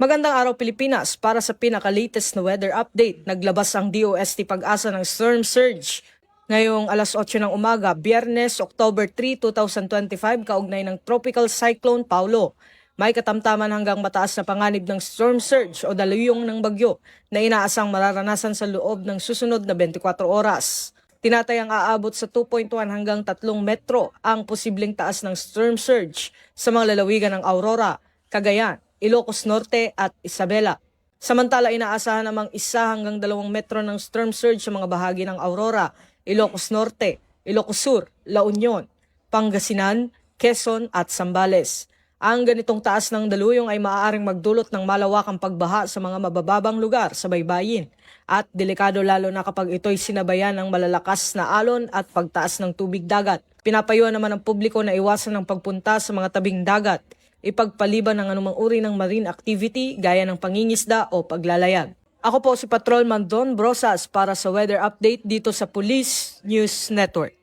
Magandang araw Pilipinas, para sa pinaka-latest na weather update. Naglabas ang DOST Pag-asa ng storm surge ngayong alas 8 ng umaga, Biyernes, October 3, 2025, kaugnay ng Tropical Cyclone Paulo. May katamtaman hanggang mataas na panganib ng storm surge o daluyong ng bagyo na inaasang mararanasan sa loob ng susunod na 24 oras. Tinatayang aabot sa 2.1 hanggang 3 metro ang posibleng taas ng storm surge sa mga lalawigan ng Aurora, Cagayan, Ilocos Norte at Isabela. Samantala, inaasahan namang 1 hanggang 2 metro ng storm surge sa mga bahagi ng Aurora, Ilocos Norte, Ilocos Sur, La Union, Pangasinan, Quezon at Zambales. Ang ganitong taas ng daluyong ay maaaring magdulot ng malawakang pagbaha sa mga mabababang lugar sa baybayin at delikado lalo na kapag ito'y sinabayan ng malalakas na alon at pagtaas ng tubig dagat. Pinapayuhan naman ng publiko na iwasan ang pagpunta sa mga tabing dagat, ipagpaliban ng anumang uri ng marine activity gaya ng pangingisda o paglalayag. Ako po si Patrolman Don Brosas para sa weather update dito sa Police News Network.